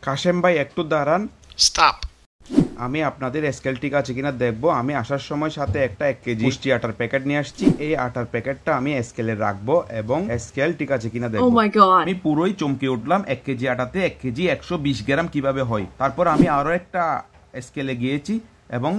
কাশেম ভাই একটু দাঁড়ান। স্টপ। আমি আপনাদের স্কেল ঠিক আছে কিনা দেখবো। আমি আসার সময় সাথে একটা 1 কেজি পুষ্টি আটার প্যাকেট নিয়ে আসছি। এই আটার প্যাকেটটা আমি স্কেলে রাখবো এবং স্কেল ঠিক আছে কিনা দেখবো। আমি পুরোই চমকে উঠলাম, 1 কেজি আটাতে 1 কেজি 120 গ্রাম কিভাবে হয়। তারপর আমি আরো একটা স্কেলে গিয়েছি এবং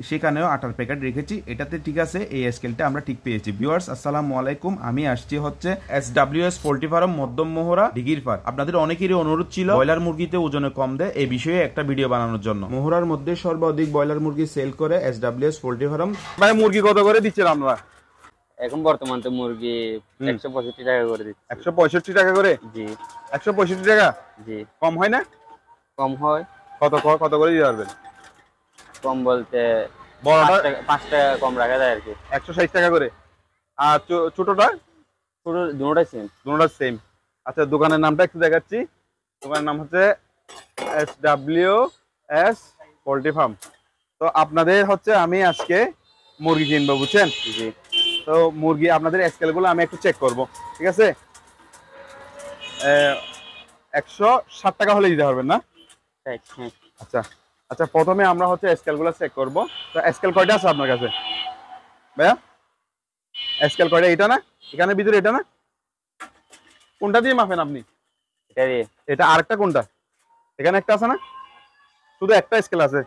সেখানেও আটার প্যাকেট রেখেছি, এটাতে ঠিক আছে, এই স্কেলটা আমরা ঠিক পেয়েছি। ভিউয়ার্স আসসালামু আলাইকুম, আমি আসছি হচ্ছে SWS পোল্ট্রি ফার্ম মধ্যম মোহরা ডিগির ফার। আপনাদের অনেকেরই অনুরোধ ছিল ব্রয়লার মুরগিতে ওজনে কম দেয়, এই বিষয়ে একটা ভিডিও বানানোর জন্য। মোহরার মধ্যে সর্বাধিক ব্রয়লার মুরগি সেল করে SWS পোল্ট্রি ফার্ম। ভাই মুরগি কত করে দিচ্ছেন আমরা? এখন বর্তমান তো মুরগি 165 টাকা করে দিচ্ছি। 165 টাকা করে? জি। 165 টাকা? জি। কম হয় না? কম হয়। কত করে দিতে পারবেন? কম বলতে বড়টা 5 টাকা কম রাখা যায় আর কি। 160 টাকা করে। আর ছোটটা? ছোট দুটোটাই সেম। দুটোটা সেম। আচ্ছা, দোকানের নামটা একটু দেখাচ্ছি। দোকানের নাম হচ্ছে SWS পোল্ট্রি ফার্ম। তো আপনাদের হচ্ছে আমি আজকে মুরগি কিনবো, বুঝছেন? জি। তো মুরগি আপনাদের স্কেলগুলো আমি একটু চেক করব, ঠিক আছে? 160 টাকা হলে দিতে পারবেন না? আচ্ছা আচ্ছা, প্রথমে আমরা হচ্ছে স্কেলগুলো চেক করব। তো স্কেল কয়টা আছে আপনার কাছে ভাইয়া? স্কেল কয়টা? এটা না, এখানে ভিতরে এটা না? কোনটা দিয়ে মাপেন আপনি? এটা দিয়ে। এটা আরেকটা কোনটা? এখানে একটা আছে না? শুধু একটা স্কেল আছে।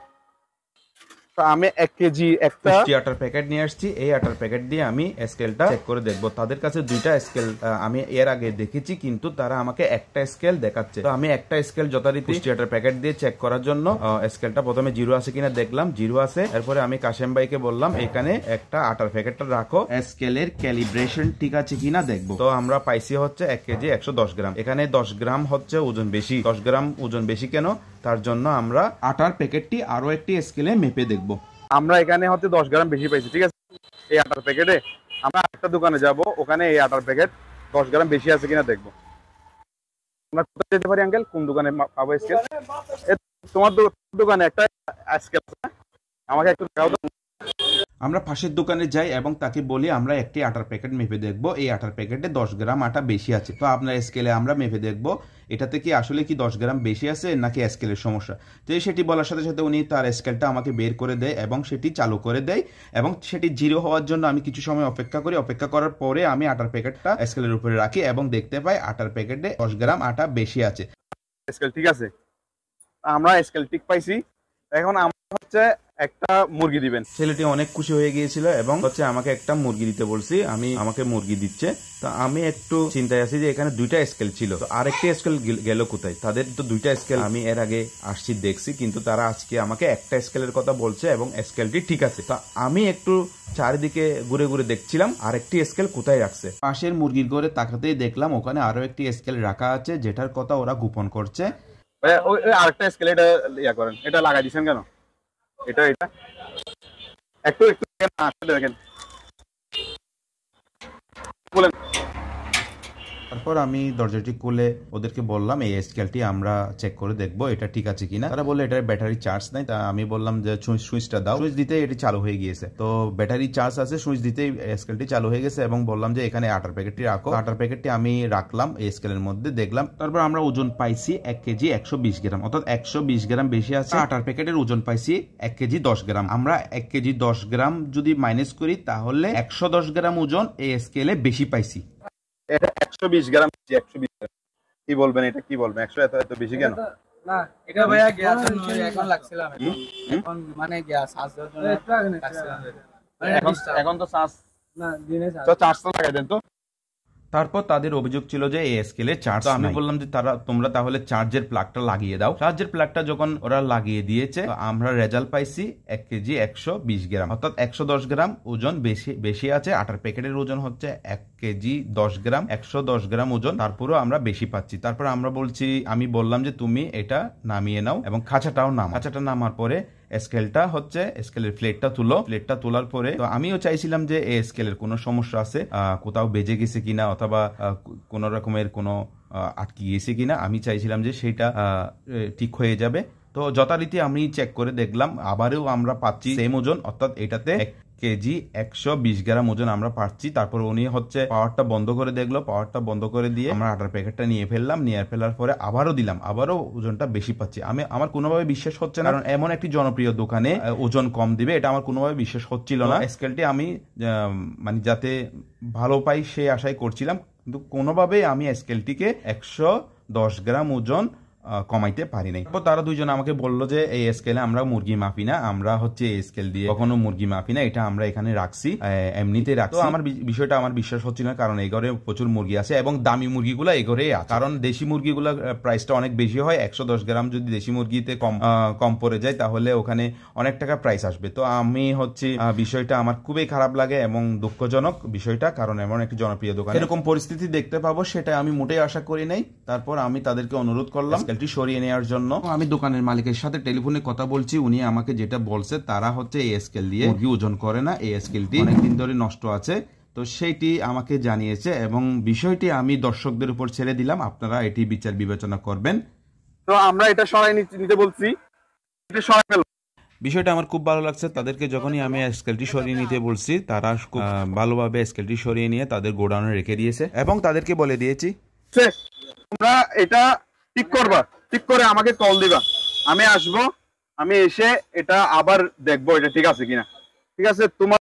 তো আমি 1 কেজি একটা পুষ্টি আটার প্যাকেট নিয়ে আসছি। এই আটার প্যাকেট দিয়ে আমি স্কেলটা চেক করে দেখবো। তাদের কাছে দুইটা স্কেল আমি এর আগে দেখেছি, কিন্তু তারা আমাকে একটা স্কেল দেখাচ্ছে। তো আমি একটা স্কেল যথারীতি পুষ্টি আটার প্যাকেট দিয়ে চেক করার জন্য স্কেলটা প্রথমে 0 আছে কিনা দেখলাম, 0 আছে। এরপরে আমি কাশেম ভাইকে বললাম এখানে একটা আটার প্যাকেটটা রাখো, স্কেলের ক্যালিব্রেশন ঠিক আছে কিনা দেখবো। তো আমরা পাইছি হচ্ছে 1 কেজি 110 গ্রাম। এখানে 10 গ্রাম হচ্ছে ওজন বেশি। 10 গ্রাম ওজন বেশি কেন? তার জন্য আমরা আটার প্যাকেটটি আরো একটি স্কেলে মেপে দেখবো। আমরা এখানে হচ্ছে 10 গ্রাম বেশি পাইছি, ঠিক আছে? এই আটার প্যাকেটে আমরা একটা দোকানে যাব, ওখানে এই আটার প্যাকেট 10 গ্রাম বেশি আছে কিনা দেখবো। আমরা কোথায় যেতে পারি আঙ্কেল? কোন দোকানে পাবো স্কেল? তোমার দোকানে একটা স্কেল আছে, আমাকে একটু দেখাও তো। আমরা পাশের দোকানে যাই এবং তাকে বলি আমরা একটি আটার প্যাকেট মেপে দেখবো, এই আটার প্যাকেটে 10 গ্রাম আটা বেশি আছে। তো আপনার স্কেলে আমরা মেপে দেখবো এটাতে কি আসলে কি 10 গ্রাম বেশি আছে নাকি স্কেলের সমস্যা। তো সেটি বলার সাথে সাথে উনি তার স্কেলটা আমাকে বের করে দেয় এবং সেটি চালু করে দেয় এবং সেটি 0 হওয়ার জন্য আমি কিছু সময় অপেক্ষা করি। অপেক্ষা করার পরে আমি আটার প্যাকেটটা স্কেলের উপরে রাখি এবং দেখতে পাই আটার প্যাকেটে 10 গ্রাম আটা বেশি আছে। স্কেল ঠিক আছে, আমরা স্কেল ঠিক পাইছি। এখন আমরা হচ্ছে একটা মুরগি দিবেন। ছেলেটি অনেক খুশি হয়ে গিয়েছিল এবং হচ্ছে আমাকে একটা মুরগি দিতে বলছি। আমাকে মুরগি দিচ্ছে। তো আমি একটু চিন্তায় আছি যে এখানে দুইটা স্কেল ছিল, তো আরেকটি স্কেল গেল কোথায়? তাদের তো দুইটা স্কেল আমি এর আগে আসছি দেখছি, কিন্তু তারা আজকে আমাকে একটা স্কেলের কথা বলছে এবং স্কেলটি ঠিক আছে। তো আমি একটু চারিদিকে ঘুরে ঘুরে দেখছিলাম আরেকটি স্কেল কোথায় রাখছে। পাশের মুরগির ঘরে তাকাতেই দেখলাম ওখানে আরো একটি স্কেল রাখা আছে, যেটার কথা ওরা গোপন করছে। ওই আরেকটা স্কেল এটা ইয়া করেন, এটা লাগাই দিচ্ছেন কেন? এটা একটু দেখেন বলেন। তারপর আমি দরজাটি খুলে ওদেরকে বললাম এই স্কেলটি আমরা চেক করে দেখবো এটা ঠিক আছে কিনা। তারা বললো এটার ব্যাটারি চার্জ নাই। তা আমি বললাম যে সুইচটা দাও। সুইচ দিতে এটি চালু হয়ে গিয়েছে। তো ব্যাটারি চার্জ আছে, সুইচ দিতেই স্কেলটি চালু হয়ে গেছে এবং বললাম যে এখানে আটার প্যাকেটটি রাখো। আটার প্যাকেটটি আমি রাখলাম এই স্কেলের মধ্যে, দেখলাম। তারপর আমরা ওজন পাইছি 1 কেজি 120 গ্রাম, অর্থাৎ 120 গ্রাম বেশি আছে। আটার প্যাকেটের ওজন পাইছি 1 কেজি 10 গ্রাম। আমরা 1 কেজি 10 গ্রাম যদি মাইনাস করি তাহলে 110 গ্রাম ওজন এই স্কেলে বেশি পাইছি। এটা 120 গ্রাম, 120 গ্রাম কি বলবেন? এটা কি বলবেন? 100 এত বেশি কেন? না, এটা ভাইয়া গ্যাস জন্য এখন লাগছিলাম। এখন মানে গ্যাস আসার জন্য লাগছিলাম। এখন তো চার্জ না, দিনে চার্জ তো লাগাই দেন তো। তারপর তাদের অভিযোগ ছিল যে এই স্কেলে চার্জ। আমি বললাম যে তোমরা তাহলে চার্জের প্লাগটা লাগিয়ে দাও। চার্জের প্লাগটা যখন ওরা লাগিয়ে দিয়েছে, আমরা রেজাল্ট পাইছি 1 কেজি 120 গ্রাম, অর্থাৎ 110 গ্রাম ওজন বেশি আছে। আটার প্যাকেটের ওজন হচ্ছে 1 কেজি 10 গ্রাম, 110 গ্রাম ওজন, তারপরেও আমরা বেশি পাচ্ছি। তারপর আমি বললাম যে তুমি এটা নামিয়ে নাও এবং খাঁচাটাও নামাও। খাঁচাটা নামার পরে স্কেলটা হচ্ছে স্কেলের প্লেটটা তুলো। প্লেটটা তোলার পরে তো আমিও চাইছিলাম যে এই স্কেলের কোনো সমস্যা আছে, কোথাও বেজে গেছে কিনা অথবা কোন রকমের কোনো আটকে গেছে কিনা, আমি চাইছিলাম যে সেটা ঠিক হয়ে যাবে। তো যথারীতি আমি চেক করে দেখলাম, আবারও আমরা পাচ্ছি সেম ওজন, অর্থাৎ এটাতে 1 কেজি 120 গ্রাম ওজন আমরা পাচ্ছি। তারপর উনি হচ্ছে পাওয়ারটা বন্ধ করে দেখলো, পাওয়ারটা বন্ধ করে দিয়ে আমরা আটার প্যাকেটটা নিয়ে ফেললাম, নিয়ে ফেলার পরে আবারও দিলাম, আবারও ওজনটা বেশি পাচ্ছি। আমার কোনোভাবে বিশ্বাস হচ্ছে না, কারণ এমন একটি জনপ্রিয় দোকানে ওজন কম দিবে এটা আমার কোনোভাবে বিশ্বাস হচ্ছিল না। স্কেলটি আমি মানে যাতে ভালো পাই সেই আশাই করছিলাম, কিন্তু কোনোভাবেই আমি স্কেলটিকে 110 গ্রাম ওজন কমাইতে পারি নাই। তারা দুইজন আমাকে বললো যে এই স্কেলে আমরা মুরগি মাপি না, আমরা হচ্ছে এই স্কেল দিয়ে কখনো মুরগি মাপি না, এটা আমরা এখানে রাখছি, এমনিতে রাখছি। তো আমার বিষয়টা আমার বিশ্বাস হচ্ছে না, কারণ এই ঘরে প্রচুর মুরগি আছে এবং দামি মুরগিগুলো এই ঘরে আছে। কারণ দেশি মুরগিগুলো প্রাইসটা অনেক বেশি হয়, 110 গ্রাম যদি দেশি মুরগিতে কম পড়ে যায় তাহলে ওখানে অনেক টাকা প্রাইস আসবে। তো আমি হচ্ছে বিষয়টা আমার খুবই খারাপ লাগে এবং দুঃখজনক বিষয়টা, কারণ এমন একটি জনপ্রিয় দোকান এরকম পরিস্থিতি দেখতে পাবো সেটা আমি মোটেই আশা করি নাই। তারপর আমি তাদেরকে অনুরোধ করলাম স্কেলটি সরিয়ে নেওয়ার জন্য। আমি দোকানের মালিকের সাথে টেলিফোনে কথা বলছি, উনি আমাকে যেটা বলছে তারা হচ্ছে এই স্কেল দিয়ে মুরগি ওজন করে না, এই স্কেলটি অনেকদিন ধরে নষ্ট আছে, তো সেইটি আমাকে জানিয়েছে এবং বিষয়টি আমি দর্শকদের উপর ছেড়ে দিলাম, আপনারা এটি বিচার বিবেচনা করবেন। তো আমরা এটা সরাই নিতে বলছি, এটা সরাই ফেল। বিষয়টা আমার খুব ভালো লাগছে, তাদেরকে যখনই আমি স্কেলটি সরিয়ে নিতে বলছি তারা খুব ভালোভাবে স্কেলটি সরিয়ে নিয়ে তাদের গোডাউনে রেখে দিয়েছে এবং তাদেরকে বলে দিয়েছি তোমরা এটা ঠিক করবা, ঠিক করে আমাকে কল দিবা, আমি আসবো, আমি এসে এটা আবার দেখবো এটা ঠিক আছে কিনা। ঠিক আছে, তোমার